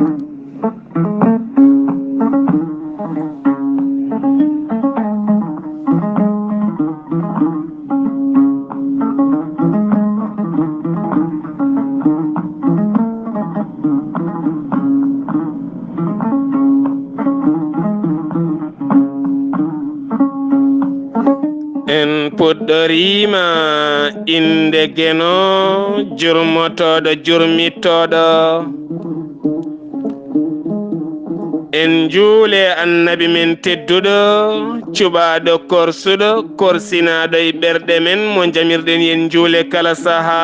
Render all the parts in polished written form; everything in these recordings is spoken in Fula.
en puɗɗorima inde geno jurmotoɗo jurmittoɗo en juule annabi men tedduɗo cuɓaɗo korsuɗo korsinaɗo e ɓerɗe men mo jamirɗen yen juule kala saaha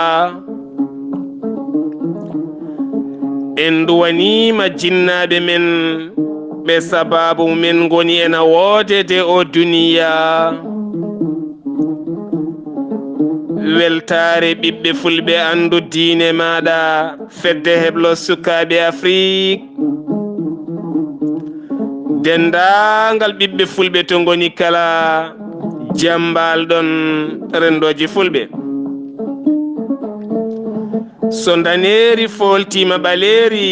en duwanima jinnaɓe men ɓe sababu men goni ena woodede o duniya weltare ɓiɓɓe fulɓe andu diine maɗa fedde heblo sukaɓe Afrique dendagal ɓiɓɓe fulɓe to goni kala jambalɗon rendoji fulɓe so daneri foltima ɓaleri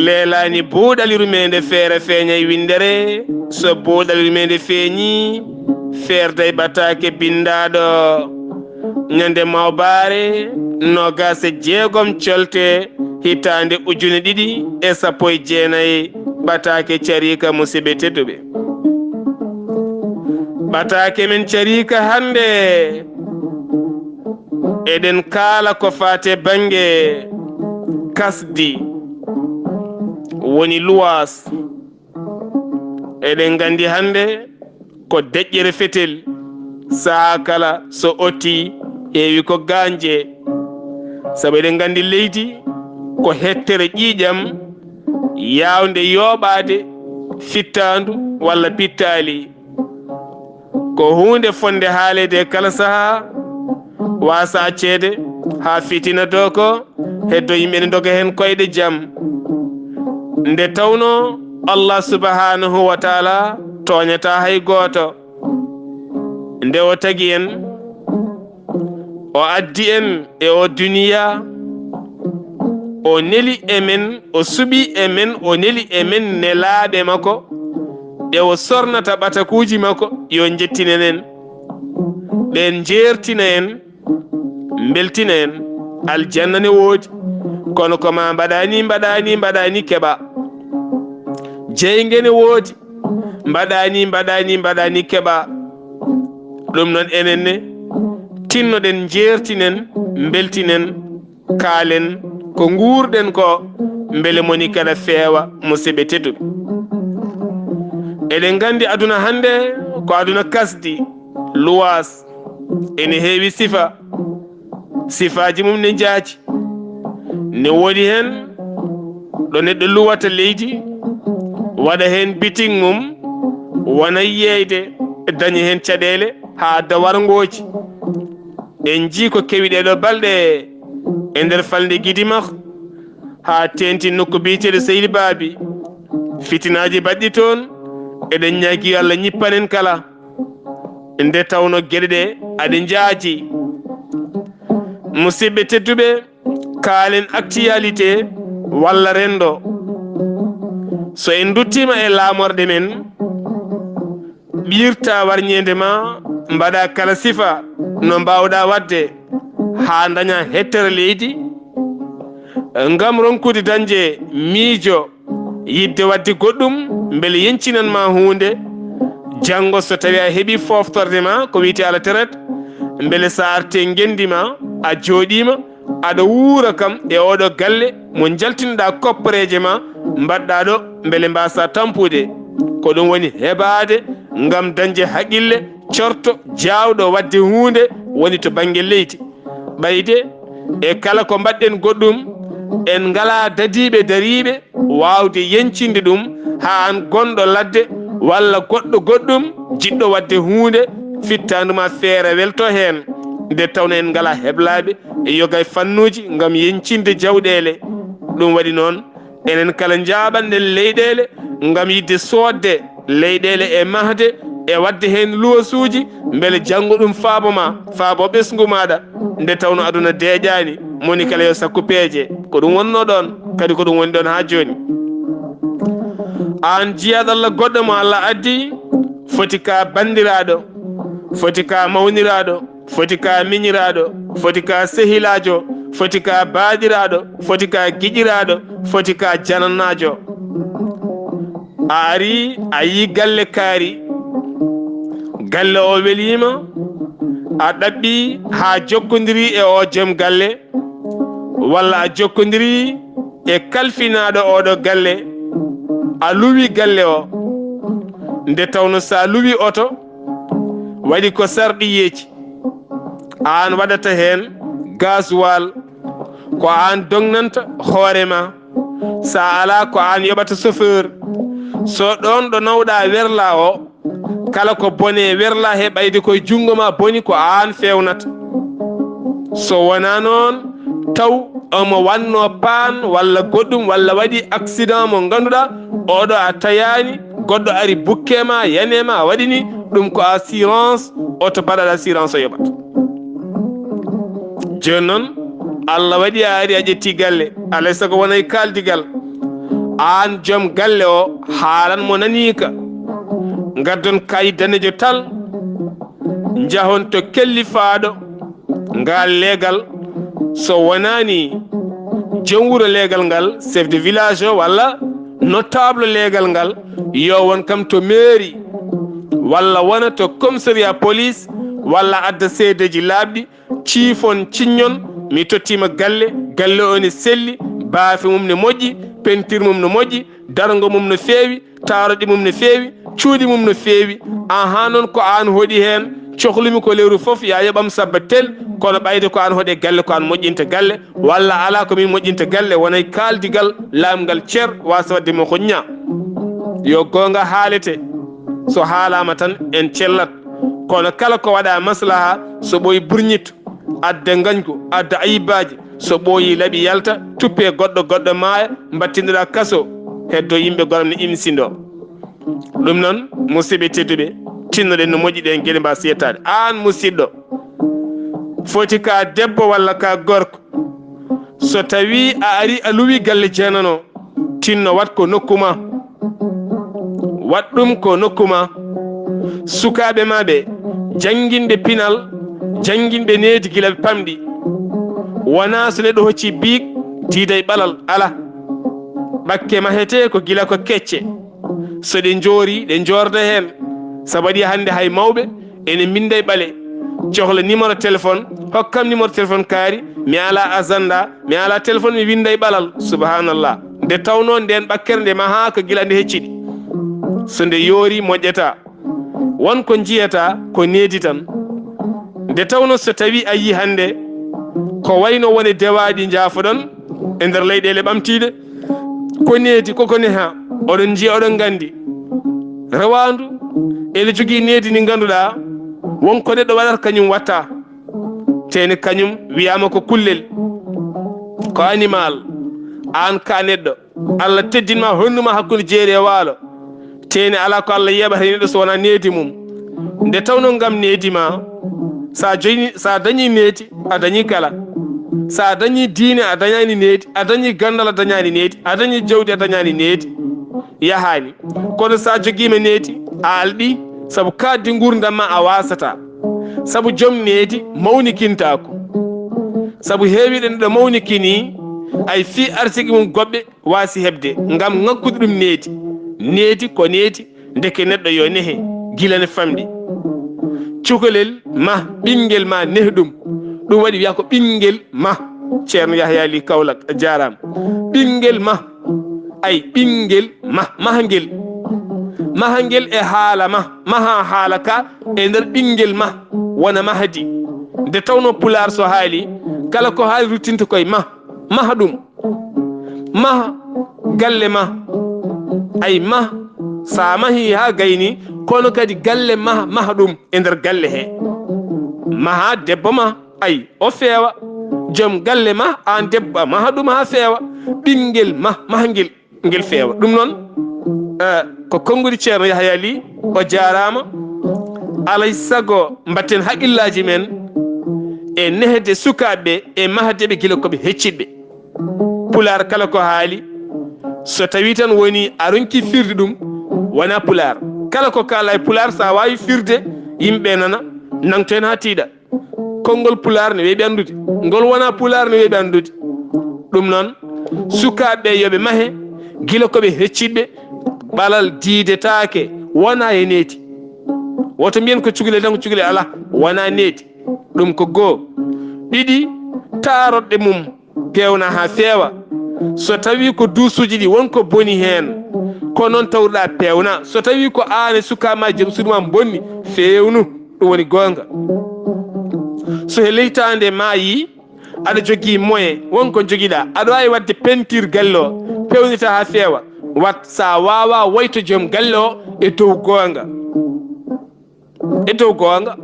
leelani buuɗalirumede feere feeñay windere so buuɗalirumede feeñi feerday batake bindaɗo ñande mawbare nogase jeegom colte hitande ujune 219 batake carika musidɓe tedduɓe batake men carika hande eɗen kaala ko fate bange kasdi woni luwas eɗen gandi hande ko deƴƴere fetel saha kala so oti heewi ko ganje sabu eɗen gandi leydi ko hettere ƴiƴam yawde yoɓade fittandu walla pittali ko hunde fonde haalede kala saha wasa accede ha fitina do ko heddo yimɓe ne doga hen koyɗe jaam nde tawno Allah subhanahu wa taala toñata hay goto nde o tagi en o addi en e o duniya o neli emen o suɓi emen o neli emen nelaɓe makko e o sornata ɓatakuji makko yo jettinen en ɓen jertina en beltina en aljanna ne woodi kono koma mbaɗani keɓa jeyge ne woodi mbaɗani keɓa ɗum noon enenne tinnoɗen jertinen beltinen kaalen ko guurɗen ko beele moni kala feewa musidɓe tedduɓe eɗen gandi aduna hande ko aduna kasdi luwas ene heewi sifaji mum ne jaaji ne woodi hen ɗo neɗɗo luwata leydi waɗa hen biting mum wona yeyde dañi hen caɗele ha adda wargoji en jii ko kewi ɗeɗo balɗe e nder falde Guidimak ha tenti nokku biyeteɗo Seydi Baabi fitinaji baɗɗi toon eɗen ñaagui Allah ñippanen kala nde tawno gueɗe ɗe aɗa jaaji musidɓe tedduɓe kaalen actualité walla rendo so en duttima e laamorɗe men ɓirta warñede ma mbaɗa kala sifa no mbawɗa wadde ha daña hettere leydi ngam ronkude dañde miijo yidde wadde goɗɗum beele yencinanma hunde janggo so tawi a heeɓi foftorde ma ko wiyete ala traite beele sa arte gendima a jooɗima aɗa wuura kam e oɗo galle mo jaltinoɗa koppareje ma mbaɗɗa ɗo beele mbasa tampude ko ɗum woni heɓade ngam dañde haqqille corto jawɗo wadde hunde woni to banggue leydi ɓayde e kala ko mbaɗɗen goɗɗum en ngala dadiɓe dariɓe wawde yencinde ɗum ha an gonɗo ladde walla goɗɗo goɗɗum jiɗɗo wadde hunde fittanduma feere welto hen nde tawno en ngala heblaɓe e yoga e fannuji ngam yencinde jawɗele ɗum waɗi noon enen kala jaɓanɗen leyɗele ngam yidde sodde leyɗele e mahde e wadde hen luwasuji beele janggo ɗum faaboma faabo ɓesgu maɗa nde tawno aduna deeƴani moni kala yo sakku peeje ko ɗum wonno ɗon kadi ko ɗum woni ɗon ha joni an jiyaɗo Allah goɗɗo mo Allah addi foti ka bandiraɗo foti ka mawniraɗo foti ka miñiraɗo foti ka sehilajo foti ka baadiraɗo foti ka giƴiraɗo foti ka janannajo a ari a yi galle kaari galle o welima a ɗaɓɓi ha jokkodiri e o joom galle walla a jokkodiri e kalfinaɗo oɗo galle a luwi galle o nde tawno sa luwi oto waɗi ko sarɗiyeji an waɗata hen gasoil ko an dognanta hoorema sa ala ko an yoɓata chauffeur so ɗon ɗo nawɗa werla o kala ko bone werla he ɓayde koye jungo ma boni ko an fewnata so wona noon taw omo wanno paan walla goɗɗum walla waɗi accident mo ganduɗa oɗo a tayani goɗɗo ari bukkema yanema a waɗini ɗum ko assurance oto baɗaɗa assurance o yoɓata joni noon Allah waɗi a ari a ƴetti galle alay sago wonay kaldigal an joom galle o haalan mo nanika gaddon kayi danejo tal jahon to kellifaɗo ngal leegal so wonani joom wuuro leegal ngal chef de village o walla notable leegal ngal yo won kam to mairie walla wona to commissariat police walla adda seedeji laaɓɗi ciifon cinñon mi tottima galle galle o ne selli baafe mum ne moƴƴi peinture mum no moƴƴi dargo mum no feewi taaroɗi mum no feewi cuuɗi mum no feewi aha noon ko an hoɗi hen cohlumi ko lewru foof ya yoɓam sabba tel kono ɓayde ko an hoɗe galle ko an moƴƴinta galle walla ala komin moƴƴinta galle wonay kaldigal laamgal ceer wasa wadde mo hoñña yo gonga haalete so haalama tan en cellat kono kala ko waɗa maslaha so ɓooyi burñitto adda gañko adda ayibaji so ɓooyi laaɓi yalta tuppe goɗɗo maaya mbattinɗoɗa kaso heddo yimɓe goram ne imsindo ɗum noon musidɓe tedduɓe tinnoɗen no moƴƴi ɗen gueɗe mba settade an musidɗo foti ka debbo walla ka gorko so tawi a ari a luwi galle jeenano tinno wat ko nokkuma wat ɗum ko nokkuma sukaɓe maɓe jangguinɓe pinal jangguinɓe needi gila ɓe pamɗi wona so neɗɗo hocci biig diiday ɓalal ala ɓakke mahete ko gila ko kecce so ɗe joori ɗe jorda hen sabu waɗi hande hay mawɓe ene minda e ɓaale cohla numéro téléphone hokkam numéro téléphone kaari mi ala agenda mi ala téléphone mi winda e ɓalal subhanallah nde tawno nden ɓakkere nde maha ko gila nde hecciɗi so nde yoori moƴƴata wonko jiyata ko needi tan nde tawno so tawi a yi hande ko wayno wone dewaɗi jaafoɗon e nder leyɗele ɓamtiɗe ko needi koko neha oɗon jiya oɗon gandi rewandu ene jogui needi ndi ganduɗa wonko neɗɗo waɗata kañum watta teni kañum wiyama ko kullel ko animal an ka neɗɗo Allah teddinma honnuma hakkude jeeri e waalo teni ala ko Allah yeɓata neɗɗo so wona needi mum nde tawno gam needima sa dañi needi a dañi kala sa dañi diine a dañani needi a dañi gandal a dañani needi a dañi jawdi a dañani needi yahani kono sa joguima needi a alɗi saabu kaddi gurdam ma a wasata saabu joom needi mawnikintako saabu heewiɗe neɗɗo mawnikini ay fi arsigi mum goɓɓe wasi hebde gam ngakkude ɗum needi ko needi deke neɗɗo yo nehe gila ne famɗi cukalel ma ɓinguel ma nehe ɗum waɗi wiya ko ɓinguel ma ceerno Yahya Ly Kaolack a jarama ɓinguel ma ay ɓinguel mahangel e haala maha haala ka e nder ɓinguel ma wona mahadi nde tawno pular so haali kala ko haali ruttinta koye maha ɗum maha galle ma ay sa mahi ha gayni kono kadi galle maha ɗum e nder galle he maha debbo ma ay o feewa joom galle ma an debbo maha ɗum ha feewa ɓinguel mahangel ngel feewa ɗum noon ko konngudi ceerno Yahya Ly o jarama alay sago mbatten haqqillaji men e nehde sukaɓe e mahdeɓe gila koɓe hecciɓe pular kala ko haali so tawi tan woni a ronki firde ɗum wona pular kala ko kala e pular sa wawi firde yimɓe nana nangto hen ha tiiɗa konngol pular ne weeɓi andude ngol wona pular ne weeɓi andude ɗum noon sukaɓe yoɓe mahe gila koɓe hecciɓe ɓalal diidetake wona e neeti woto mbiyen ko cukalel tan ko cukalel ala wona neeti ɗum ko goo ɗiɗi taroɗɗe mum pewna ha feewa so tawi ko duusuji ɗi wonko boni hen ko noon tawruɗa pewna so tawi ko an e sukama joom suudu ma bonni fewnu ɗum woni gonga so he leytande ma yi aɗa jogui moyen wonko joguiɗa aɗa wawi wadde peinture galle o pewnita ha feewa wat sa wawa wayto joom galle o e dow gonga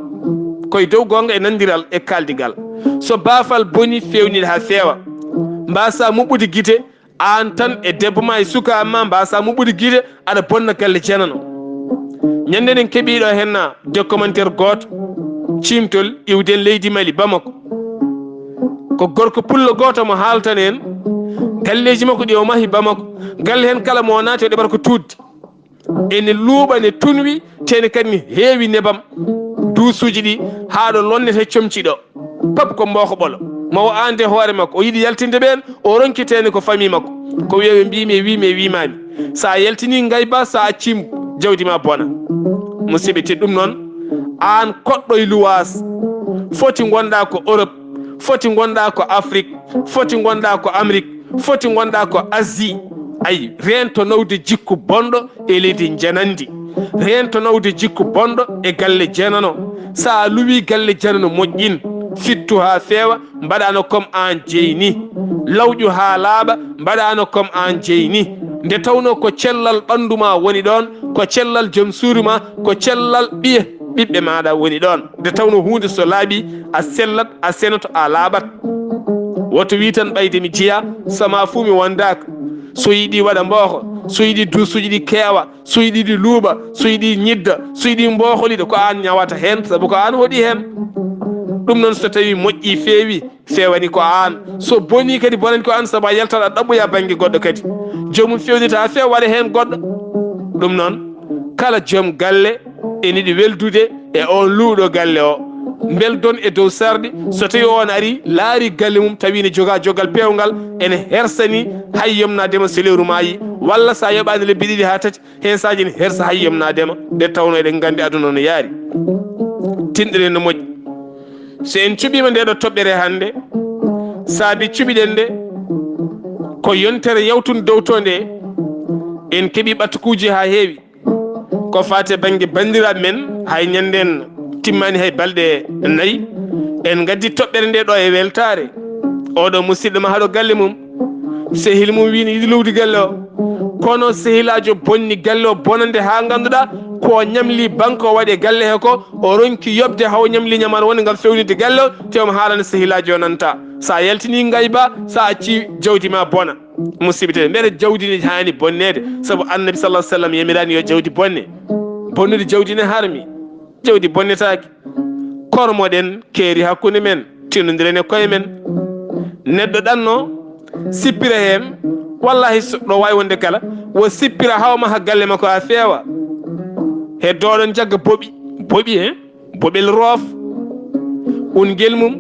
koye dow gonga e nandiral e kaldigal so baafal boni fewnide ha feewa mbasa muɓɓude guite an tan e debbo ma e suka ma mbasa muɓɓude guite aɗa bonna galle jenano ñande en keeɓiɗo henna documentaire goto cimtol iwden leydi Mali Bamako ko gorko pullo goto mo haaltan en galleji makko ɗi o mahi Bamako galle hen kala mo naati o ɗeɓata ko tudde ene luuɓa ne tunwi tene kadi ne heewi nebam duusuji ɗi haɗo lonnete comciɗo pap ko mboko ɓolo mawo ande hoore makko o yiiɗi yaltinde ɓen o ronkitene ko famille makko ko wiyewe mbimi wimami sa yaltini ngayba sa accim jawdi ma bona musidɓe te ɗum noon an koɗɗo e luwas foti gonɗa ko Europe foti gonɗa ko Afrique foti gonɗa ko Amérique foti gonɗa ko Asie ayi rento nawde jikku bonɗo e leydi janandi rento nawde jikku bonɗo e galle jenano sa luwi galle jenano moƴƴin fittu ha feewa mbaɗano comme an jeyni lawƴu ha laaɓa mbaɗano comme an jeyni nde tawno ko cellal ɓandu ma woni ɗon ko cellal joom suudu ma ko cellal ɓiɓɓe maɗa woni ɗon nde tawno hunde so laaɓi a sellat a senato a laaɓat woto wi tan ɓayde mi jeeya sama fuu mi wondaka so yiiɗi waɗa mboko so yiiɗi duusuji ɗi keewa so yiiɗi ɗi luuɓa so yiiɗi ñidda so yiiɗi mboholiɗo ko an ñawata hen saabu ko an hoɗi hen ɗum noon so tawi moƴƴi feewi fewani ko an so boni kadi bonani ko an saabu a yaltaɗa ɗaɓɓoya banggue goɗɗo kadi jomum fewnita ha feewa waɗa hen goɗɗo ɗum noon kala joom galle eniɗi weldude e on luuɗo galle o beldon e dow sarɗi so tawi on ari laari galle mum tawi ne joga jogal pewgal ene hersani hay yomnadema so lewru maayi walla sa yoɓani lebbi ɗiɗi ha tati hen saji ne hersa hay yomnadema nde tawno eɗen gandi aduna no yaari tinɗiren no moƴƴi so en cuɓima ndeɗo toɓɓere hannde saabi cuɓiɗen nde ko yontere yawtude dow to nde en keeɓi ɓattukuji ha heewi ko fate banggue bandiraɓe men hay ñanden timmani hay balɗe 4 en gaddi toɓɓere nde ɗo e weltare oɗo musidɗo ma haɗo galle mum sehil mum wino yiɗi lowdi galle o kono sehilajo bonni galle o bonande ha ganduɗa ko ñamli banque o waɗi galle he ko o ronki yobde haw ñamli ñamano woni gam fewnide galle o tewmo haalano sehilajo o nanta sa yaltini ngayba sa acci jawdi ma bona musibite mbere jawdi ne hani bonnede saabu annabi sallallahu alaihi wasallam yamirani yo jawdi bonne bonnude jawdi ne harmi jawdi bonnetaki kormoɗen keeri hakkude men tinodiren e koye men neɗɗo ɗanno sippira hen wallahi ɗo wawi wonde kala wo sippira hawma ha galle makko ha feewa heddoɗon jagga boɓi he boɓel roof ungel mum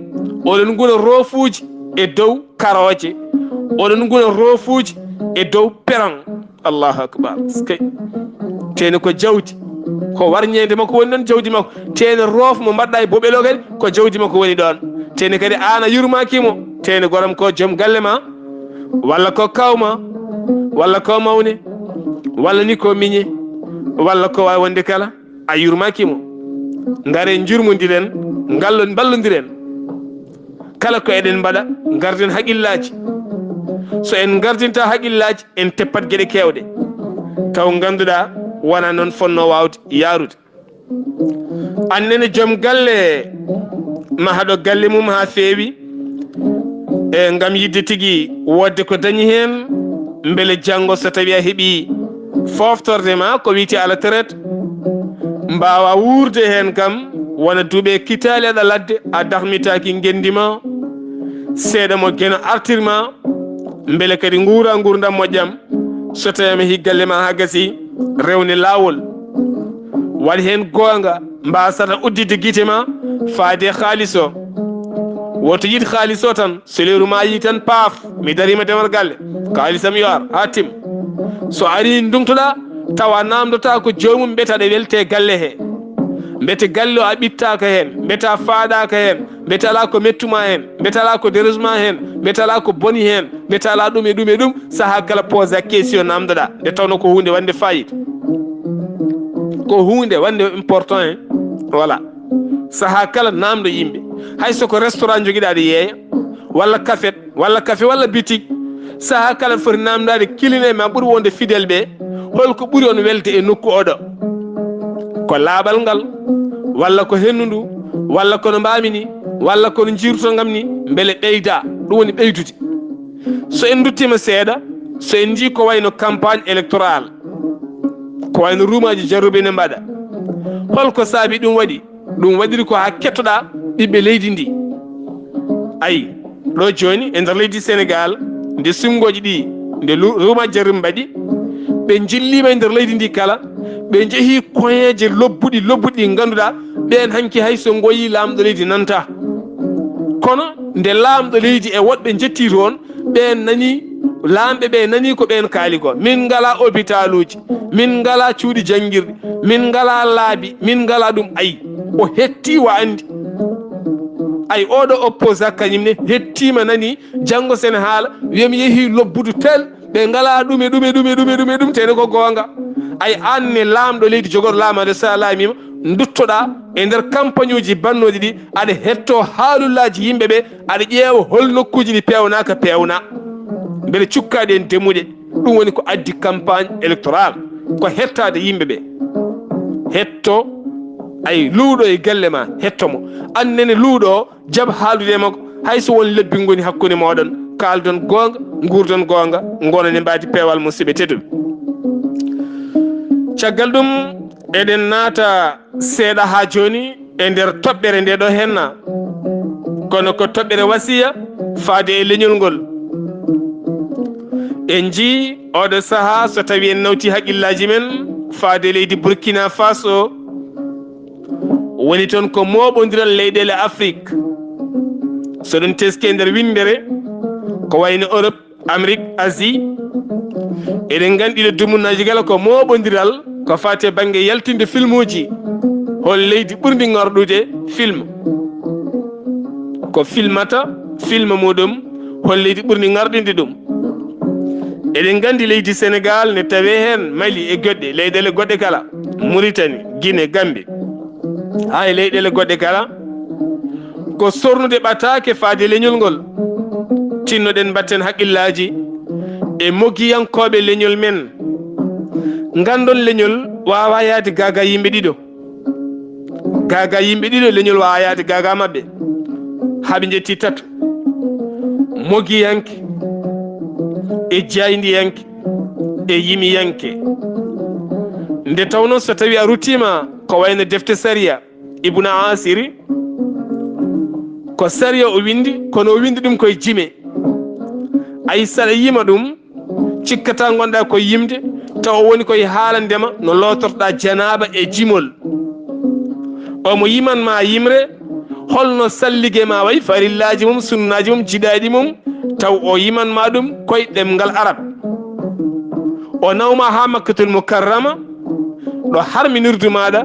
oɗon guna roofuji e dow karoje oɗon guna roofuji e dow peron allahu akbar skay tene ko jawdi ko warñede makko woni ɗon jawdi makko tene roof mo mbaɗɗa e boɓel o kadi ko jawdi makko woni ɗon tene kadi an a yurmakimo tene goram ko joom galle ma walla ko kawma walla ko mawne walla ni ko miñe walla ko wawi wonde kala a yurmakimo ngare jurmodiren ballodiren kala ko eɗen mbaɗa garden haaqillaji so en gardinta haaqillaji en teppat gueɗe kewɗe taw ganduɗa wona noon fonno wawde yarude annene joom galle ma haɗo galle mum ha feewi e gam yidde tigui wodde ko dañi hen beele janggo so tawi a heeɓi foftorde ma ko wiyete à la traite mbawa wurde hen kam wona duuɓe kitali aɗa ladde a darmitaki gendima seeɗa mo gueno artirma mbele kadi nguura ngurdam moƴƴam so tawimi higgalle ma ha gasi rewni lawol waɗi hen gonga mbasata uddide guite ma faade halis o woto yiid halis o tan so leyru ma yi tan paaf mi darima demal galle ko halisam yo ar ha tim so ari ndumtoɗa tawa namdota ko jomum ɓetaɗe welte galle he mbete galle o a ɓittaka hen mbete a faaɗaka hen mbete ala ko mettuma hen mbete ala ko dérésma hen mbete ala ko boni hen mbete ala ɗum e ɗum e ɗum saaha kala pose a question namdoɗa nde tawno ko hunde wande fayida ko hunde wande important hen voilà saaha kala namdo yimɓe hay soko restaurant joguiɗa aɗa yeeya walla café walla boutique saaha kala foti namdade kiline ma ɓuuri wonde fidèle ɓe holko ɓuuri on welde e nokku oɗo ko laaɓal ngal walla ko hennundu walla kono mbamini walla kono jirto ngam ni beele ɓeyda ɗum woni ɓeydude so en duttima seeɗa so en jii ko wayno campagne électorale ko wayno rumaji jarruɓe ne mbaɗa holko saabi ɗum waɗi ɗum waɗiri ko ha kettoɗa ɓiɓɓe leydi ndi ayi ɗo joni e nder leydi Sénégal nde simgoji ɗi nde rumaji jarruɓe mbaɗi ɓe jillima e nder leydi ndi kala ɓe jeehi koyeje lobbuɗi ɗi ganduɗa ɓen hanki hay so goyi lamɗo leydi nanta kono nde lamɗo leydi e woɗɓe jetti toon ɓen nani lamɓe ɓe nani ko ɓen kaali ko min ngala hôpital uji min ngala cuuɗi janguirɗi min ngala laabi min ngala ɗum ayi o hetti wa andi ay oɗo oppose kañumne hettima nani janggo sen haala wiyami yeehi lobbudu tel ɓe ngala ɗum tene ko gonga ay anne lamɗo leydi jogoɗo laamade sa laamima duttoɗa e nder campagne uji bannoji ɗi aɗa hetto haalullaji yimɓeɓe aɗa ƴeewa hol nokkuji ɗi pewnaka pewna beele cukkaɗi en demuɗe ɗum woni ko addi campagne électorale ko hettade yimɓeɓe hetto ay luuɗo e galle ma hettomo annene luuɗo o jaab haalude makko hayso won lebbi goni hakkude moɗon kaldon gonga gurdon gonga gonane mbadi peewal musidɓe tedduɓe caggal ɗum eɗen naata seeɗa ha joni e nder toɓɓere nde ɗo henna kono ko toɓɓere wasiya faade e leñol ngol en jii oɗo saaha so tawi en nawti haqqillaji men faade leydi Burkina Faso woni toon ko moɓodiral leyɗele Afrique so ɗum teski e nder windere ko wayno Europe Amérique Asie eɗen gandi ɗo dumunnaji kala ko moɓodiral ko fate banggue yaltinde film uji hol leydi ɓurdi ngorɗude film ko filmata film muɗum hol leydi ɓurdi ngarɗinde ɗum eɗen gandi leydi Sénégal ne tawe hen Mali e goɗɗe leyɗele goɗɗe kala Mauritanie Guinée Gambie ha e leyɗele goɗɗe kala ko sornude ɓatake faade leñol ngol tinnoɗen batten haqqillaji e moggiyankoɓe leñol men gandon leñol wawa yaade gaga yimɓe ɗiɗo leñol wawa yaade gaga mabɓe haaɓe jetti tato moggiyanke e jaydiyanke e yimiyanke nde tawno so tawi a ruttima ko wayno defte saria Ibn Asiri ko saria o windi kono o windi ɗum koye jime ay saɗa yima ɗum cikkata gonɗa koye yimde taw woni koye haalandema no lotorɗa janaba e jimol omo yimanma yimre holno sallige ma way farillaji mum sunnaji mum jiɗaɗi mum taw o yimanma ɗum koye ɗemgal arab o nawma ha Makkatul Mukarrama ɗo harminirdu maɗa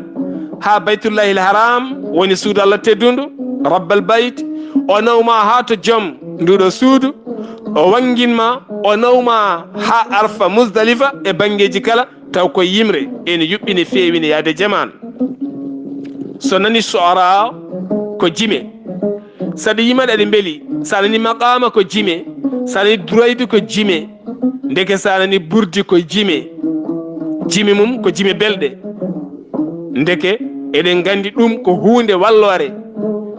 ha Baytullahil Haram woni suudu Allah teddundu Rabbal Bayt o nawma ha to joom nduɗo suudu o wanginma o nawma ha Arfa Muzdalifa e bangeji kala taw ko yimre ene yuɓɓine fewine yaade jamanu so nani soara ko jime saɗa yimaɗe aɗa beeli sa nani maqama ko jime sa nani duraydu ko jime ndeke sa nani burdi ko jime mum ko jime belɗe ndeke eɗen gandi ɗum ko hunde wallore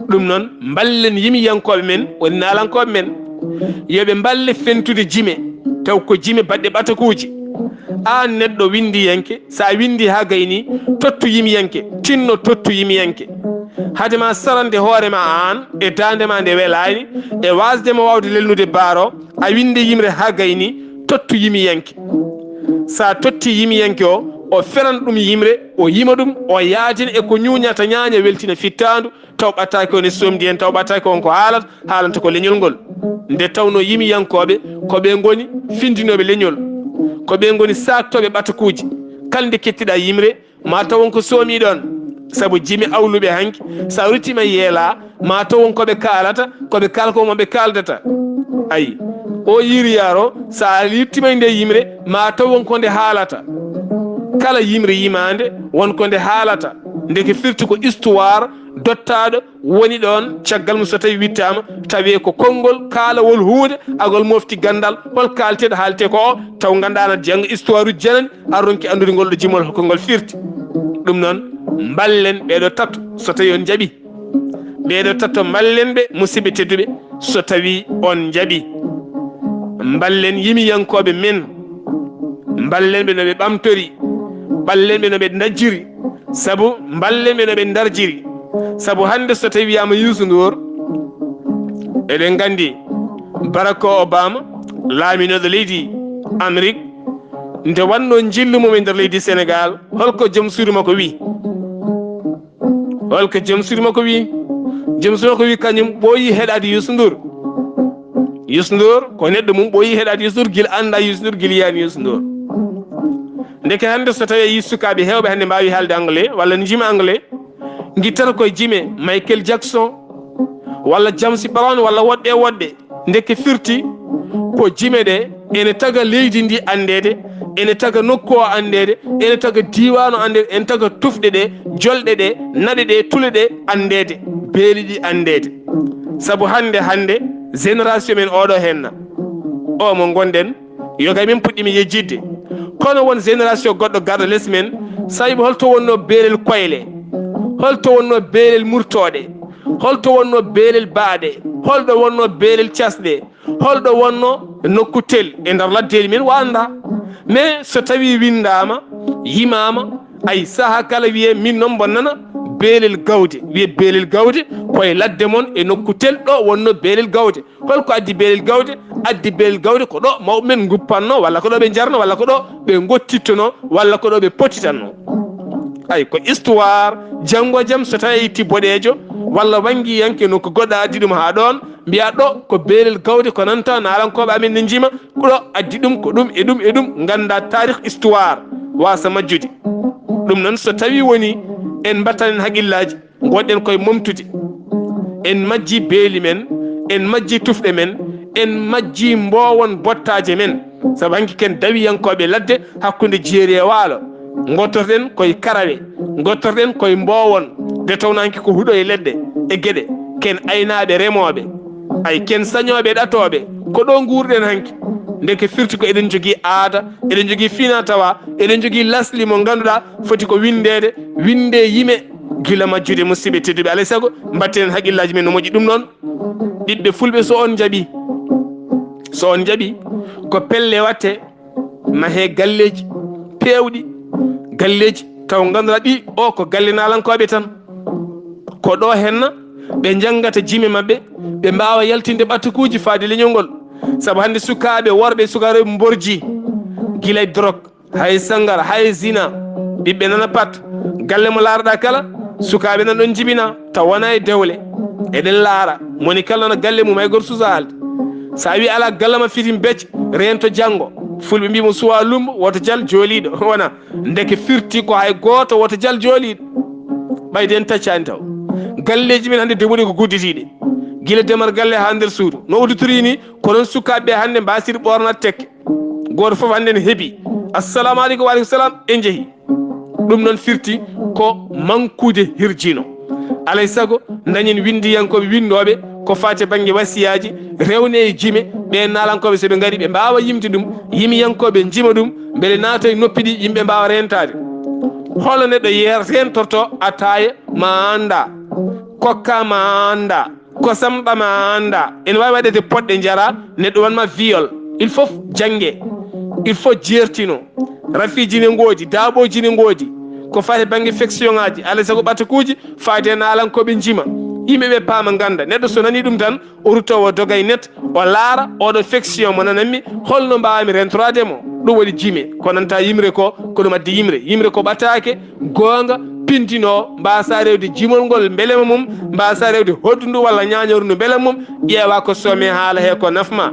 ɗum noon ballen yimiyankoɓe men woni nalankoɓe men yoɓe balle fentude jime taw ko jime baɗɗe ɓatakuji an neɗɗo windi yanke sa windi ha gayni tottu yimiyanke tinno tottu yimiyanke hade ma sarande hoore ma an e dande ma nde welani e wasde mo wawde lelnude baaro a winde yimre ha gayni tottu yimiyanke sa totti yimiyanke o feran ɗum yimre o yima ɗum o yaadina e ko ñuñata ñaaña weltina fittandu taw ɓattaki on e somdi en taw ɓattaki on ko haalanta ko leñol ngol nde tawno yimiyankoɓe koɓe goni findinoɓe leñol koɓe goni saktoɓe ɓatakuji kala nde kettiɗa yimre ma tawon ko soomi ɗon saabu jimi awluɓe hanki sa ruttima yeela ma tawon koɓe kaalata koɓe kalko moɓe kaldata ayi o yiriyaro sa yittima nde yimre ma tawon ko nde haalata kala yimre yimande wonko nde haalata ndeke firti ko histoire dottaɗo woni ɗon caggal mum so tawi wittama tawi ko konngol kaalawol hunde agol mofti gandal hol kalteɗo haalte ko o taw gandana jangga histoire uji janani a ronki andude ngol ɗo jimol holko ngol firti ɗum noon ballen ɓeɗo tatto so tawi on jaaɓi ɓeɗo tatto ballen ɓe musidɓe tedduɓe so tawi on jaaɓi ballen yimiyankoɓe men ballen ɓe no ɓe ɓamtori ballen ɓe no ɓe dajjiri saabu ballen ɓe no ɓe darjiri saabu hande so tawi wiyama Youssou Ndour eɗen gandi Barack Obama laaminoɗo leydi Amérique nde wanno jillu mum e nder leydi Sénégal holko joom suudu makko wi holko joom suudu makko wi joom suudu makko wi kañum ɓooyi heɗade Youssou Ndour Youssou Ndour ko neɗɗo mum ɓooyi heɗade Youssou Ndour guila anda Youssou Ndour guila yiyani Youssou Ndour ndeke hande so tawi yi sukaɓe hewɓe hande mbawi haalde anglais walla ne jima anglais guittata koye jime Michael Jackson walla James Brown walla woɗɗe ndeke firti ko jime ɗe ene taga leydi ndi andede ene taga nokku o andede ene taga diwan o andede ene taga tufɗe ɗe jolɗe ɗe naɗe ɗe tule ɗe andede beeli ɗi andede saabu hande génération men oɗo henna o mo gonɗen yoga min puɗɗimi yejjidde kono won génération goɗɗo garɗo less men sayiɓe holto wonno beelel koyle holto wonno beelel murtoɗe holto wonno beelel baaɗe holɗo wonno beelel casɗe holɗo wonno nokku tel e nder laddeli men wanda mais so tawi windama yimama ay saaha kala wiye min noon bonnana beelel gawde wiye beelel gawde koye ladde mon e nokku tel ɗo wonno beelel gawde holko addi beelel gawde ko ɗo mawɓe men guppanno walla ko ɗo ɓe jarno walla ko ɗo ɓe gottittono walla ko ɗo ɓe pottitanno ay ko histoire janggo jaam so tawi itti boɗejo walla wangiyanke nokku goɗɗo addi ɗum ha ɗon mbiya ɗo ko beelel gawde ko nanta nalankoɓe amen ne jima ko ɗo addi ɗum ko ɗum e ɗum ganda tarih histoire wasa majjude ɗum noon so tawi woni en battanen haaqillaji gonɗen koye momtude en majji beeli men en majji tufɗe men en majji mbowon bottaje men saabu hanki ken dawiyankoɓe ladde hakkude jeeri e waalo gottorɗen koye karawe gottorɗen koye mbowon de tawno hanki ko huuɗo e leɗɗe e gueɗe ken aynaɓe remoɓe ay ken sañoɓe ɗatoɓe ko ɗo guurɗen hanki ndeke firti ko eɗen jogui aada eɗen jogui fina tawa eɗen jogui lasli mo ganduɗa foti ko winde yime gila majjude musidɓe tedduɓe alay saago battenen haaqillaji men no moƴƴi ɗum noon ɓiɓɓe fulɓe so on jaaɓi ko pelle watte mahe galleji pewɗi galleji taw ganduɗa ɗi o ko galle nalankoɓe tan ko ɗo henna ɓe janggata jime mabɓe ɓe mbawa yaltinde ɓattukuji faade leñol ngol saabu hande sukaɓe worɓe sukaɓe mborji guilay drogue hay sangara hay zina ɓiɓɓe nana pat galle mo laaraɗa kala sukaɓe nan ɗon jibina taw wona e dewle eɗen laara moni kala nana galle mum hay goto susa haalde sa wi ala gallama fitim becce rento janggo fulɓe mbimo suwa lumbo woto dial jooliɗo wona ndeke firti ko hay goto woto dial jooliɗo ɓayden taccani taw galleji men hande demuɗi ko gudditiɗe guila demar galle ha nder suudu no auditori ni konon sukaɓeɓe hande mbasiri ɓornat tekke goto foof hande ne heeɓi assalamu aleykum wa aleykum salam en jeehi ɗum noon firti ko mankude hirjino alay saago dañen windiyankoɓe windoɓe ko fate banggue wasiyaji rewne e jime ɓe nalankoɓe soɓe gaari ɓe mbawa yimde ɗum yimiyankoɓe jima ɗum beele naata e noppi ɗi yimɓe mbawa rentade holo neɗɗo rentorto ataya ma anda kokka ma anda kosamɗa ma anda ene wawi waɗede poɗɗe jara neɗɗo wanma viol il faut jangge il faut jertino rafiji ne goodi daaɓoji ne goodi ko fati banggue fiction ngaji alay sago ɓatakuji faati hen alankoɓe jima yimɓeɓe paama ganda neɗɗo so nani ɗum tan o rutowo dogay net o laara oɗo fiction mo nananmi holno mbawami rentorade mo ɗum waɗi jime ko nanta yimre ko ɗum addi yimre ko ɓatake gonga pintino mbasa rewde jimol ngol beelema mum mbasa rewde hoddu ndu walla ñañoru ndu beela mum ƴeewa ko soome haala he ko nafma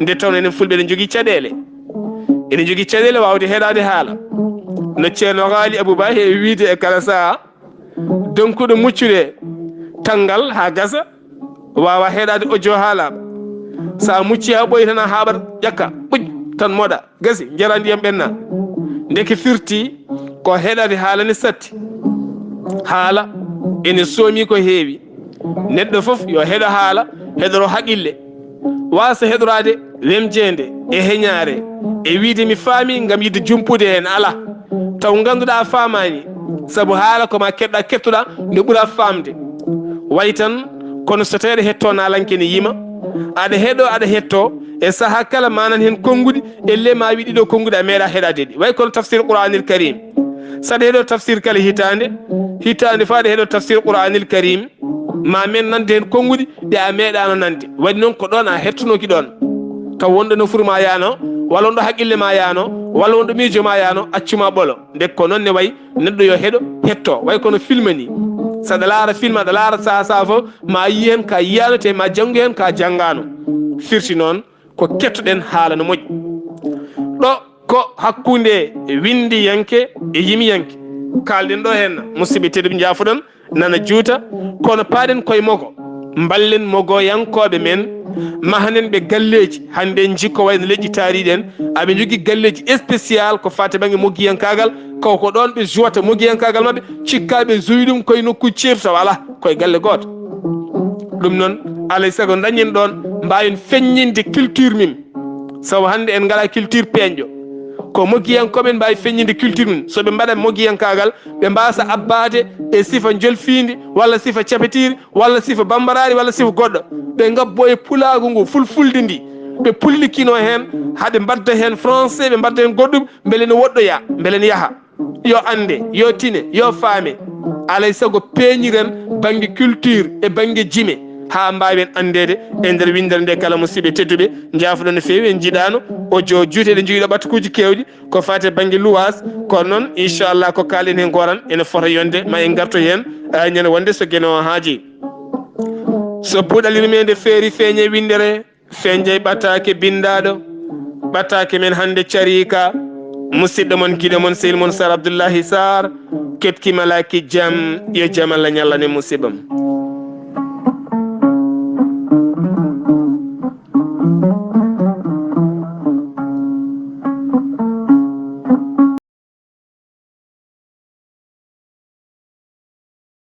nde tawno enen fulɓe eɗen jogui caɗele eɗen jogui caɗele wawde heɗade haala no ceerno haali abouba heewi wiide e kala saaha donkuɗo muccude tanggal ha gasa wawa heɗade audio haalaɓa sa mucci ha ɓoyi tan a haɓat ƴakka ɓuƴ tan moɗa gasi jara ndiyam ɓenna ndeke firti ko heɗade haala ne satti haala ene soomi ko heewi neɗɗo foof yo heɗo haala heɗoro haqille wasa heɗorade wemjede e heñare e wiide mi faami gam yidde jumpude hen ala taw ganduɗa famani saabu haala koma keɗɗa kettuɗa nde ɓuura famde way tan kono so tawi aɗa hetto nalanke ne yima aɗa heeɗo aɗa hetto e saaha kala manan hen konnguɗi elle ma wi ɗiɗo konnguɗi a meeɗa heɗade ɗi way kono tafsir qouranil karim saɗa heeɗo tafsir kala hitande fa aɗa heeɗo tafsir qouranil karim ma men nande hen konnguɗi ɗe a meeɗano nande waɗi noon ko ɗon a hettunoki ɗon taw wonɗo nofuru ma yano walla wonɗo haqqille ma yano walla wonɗo miijo ma yano accuma ɓolo nde ko noon ne way neɗɗo yo heeɗo hetto way kono film ni saɗa laara film aɗa laara saha fof ma yi hen ka yiyano te ma janggu hen ka janggano firti noon ko kettoɗen haala no moƴƴi ɗo ko hakkude windiyanke e yimiyanke kalɗen ɗo henna musidɓe tedduɓe jaafoɗon nana juuta kono paaɗen koye mogo ballen mogoyankoɓe men mahanen ɓe galleji hande jikko wayno leƴƴi taariɗen aɓe jogui galleji spécial ko fate banggue moggiyankagal ko ɗon ɓe jowata moggiyankagal mabɓe cikkaɓe joyi ɗum koye nokku certaw ala koye galle goto ɗum noon alay saago dañen ɗon mbawen feññinde culture min sabu hande en ngala culture peeñƴo ko moggiyankoɓen mbawi feññinde culture min soɓe mbaɗa moggiyankagal ɓe mbasa abbade e sifa jolfindi walla sifa capetiri walla sifa bambarari walla sifa goɗɗo ɓe gabbo e pulagu ngu fulfulde ndi ɓe pullikino hen haɗe mbadda hen français ɓe mbadda hen goɗɗum beele ne woɗɗoya beele ne yaaha yo ande yo tine yo faame alay saago peeñiren banggue culture e banggue jime ha mbawen andede e nder windere nde kala musidɓe tedduɓe jaafoɗon no fewi en jiiɗano audio juute eɗen joguiɗo ɓattukuji kewɗi ko fate banggue luwas kono noon inchallah ko kalɗen hen goran ene fota yonde ma en garto hen ñande wonde so gueno o haaji so puɗalirmede feeri feeñe windere feeñjey ɓattake bindaɗo ɓattake men hande carika musidɗo mon guiɗo mon sehil mon sar abdoullahi sar ketkimalaki jaam yo jaam Allah ñallane musibam